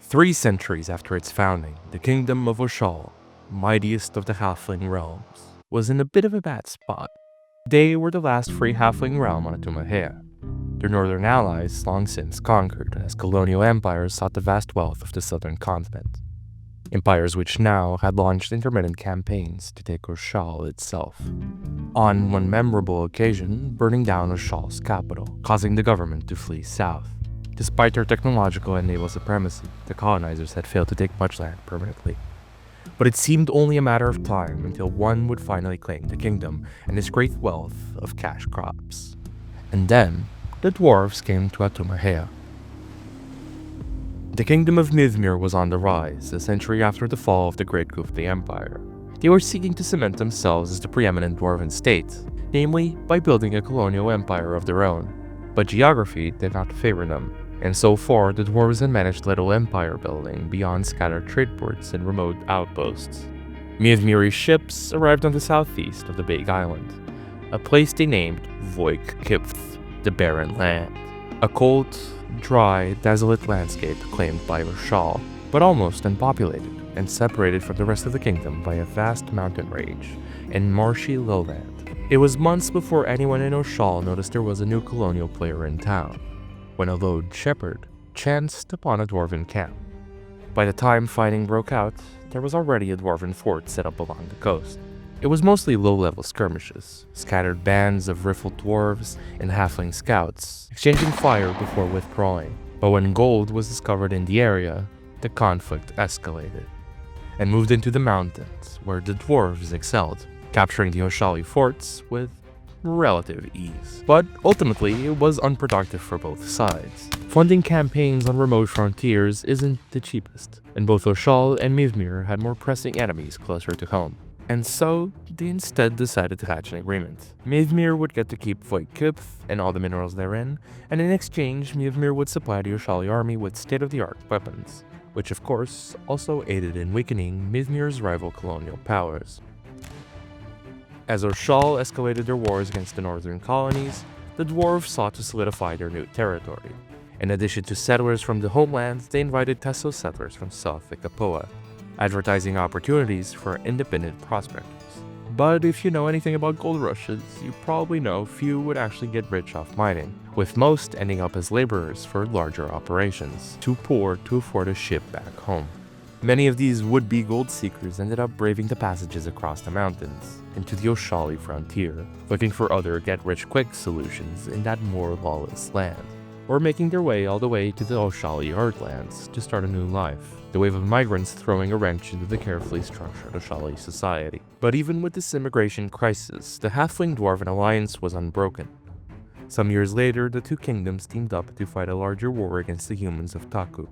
3 centuries after its founding, the kingdom of Oshal, mightiest of the Halfling realms, was in a bit of a bad spot. They were the last free Halfling realm on Atumahea. Their northern allies long since conquered as colonial empires sought the vast wealth of the southern continent. Empires which now had launched intermittent campaigns to take Oshal itself. On one memorable occasion, burning down Oshal's capital, causing the government to flee south. Despite their technological and naval supremacy, the colonizers had failed to take much land permanently. But it seemed only a matter of time until one would finally claim the kingdom and its great wealth of cash crops. And then, the dwarves came to Atumahea. The kingdom of Mithmir was on the rise, a century after the fall of the Great Gupta Empire. They were seeking to cement themselves as the preeminent dwarven state, namely by building a colonial empire of their own. But geography did not favor them, and so far the dwarves had managed little empire building beyond scattered trade ports and remote outposts. Mithmiri ships arrived on the southeast of the Big Island, a place they named Voik-Kipth, the Barren Land. A cold, dry, desolate landscape claimed by Oshal, but almost unpopulated and separated from the rest of the kingdom by a vast mountain range and marshy lowland. It was months before anyone in Oshal noticed there was a new colonial player in town, when a lone shepherd chanced upon a dwarven camp. By the time fighting broke out, there was already a dwarven fort set up along the coast. It was mostly low-level skirmishes, scattered bands of riffled dwarves and halfling scouts, exchanging fire before withdrawing. But when gold was discovered in the area, the conflict escalated, and moved into the mountains, where the dwarves excelled, capturing the Oshali forts with relative ease. But ultimately, it was unproductive for both sides. Funding campaigns on remote frontiers isn't the cheapest, and both Oshal and Mithmir had more pressing enemies closer to home. And so, they instead decided to hatch an agreement. Mithmir would get to keep Voik-Kipth and all the minerals therein, and in exchange, Mithmir would supply the Oshali army with state-of-the-art weapons, which of course also aided in weakening Mithmir's rival colonial powers. As Oshal escalated their wars against the northern colonies, the dwarves sought to solidify their new territory. In addition to settlers from the homeland, they invited Tesso settlers from South Ikapoa, advertising opportunities for independent prospectors. But if you know anything about gold rushes, you probably know few would actually get rich off mining, with most ending up as laborers for larger operations, too poor to afford a ship back home. Many of these would-be gold seekers ended up braving the passages across the mountains into the Oshali frontier, looking for other get-rich-quick solutions in that more lawless land, or making their way all the way to the Oshali heartlands to start a new life, the wave of migrants throwing a wrench into the carefully structured Oshali society. But even with this immigration crisis, the Halfling-Dwarven alliance was unbroken. Some years later, the two kingdoms teamed up to fight a larger war against the humans of Taku,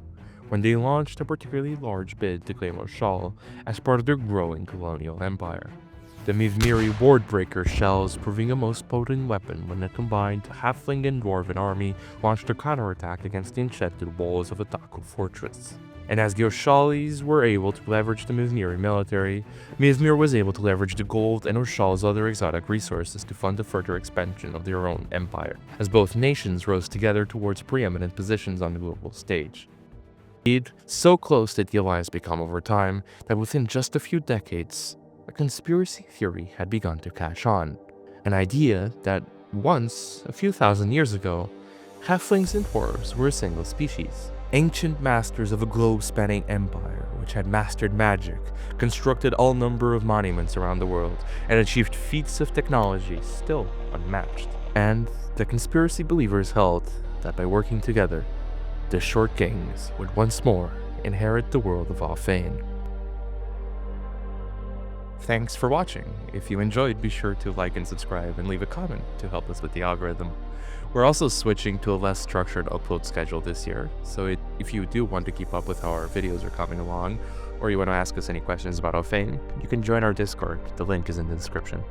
when they launched a particularly large bid to claim Oshal as part of their growing colonial empire. The Mithmiri Wardbreaker shells proving a most potent weapon when a combined Halfling and Dwarven army launched a counterattack against the enchanted walls of the Taku fortress. And as the Oshalis were able to leverage the Mithmiri military, Mithmir was able to leverage the gold and Oshal's other exotic resources to fund the further expansion of their own empire, as both nations rose together towards preeminent positions on the global stage. Indeed, so close did the alliance become over time that within just a few decades, a conspiracy theory had begun to catch on. An idea that once, a few thousand years ago, halflings and dwarves were a single species. Ancient masters of a globe-spanning empire which had mastered magic, constructed all number of monuments around the world, and achieved feats of technology still unmatched. And the conspiracy believers held that by working together, the Short Kings would once more inherit the world of Alfheim. Thanks for watching. If you enjoyed, be sure to like and subscribe and leave a comment to help us with the algorithm. We're also switching to a less structured upload schedule this year, so if you do want to keep up with how our videos are coming along, or you want to ask us any questions about Alfheim, you can join our Discord. The link is in the description.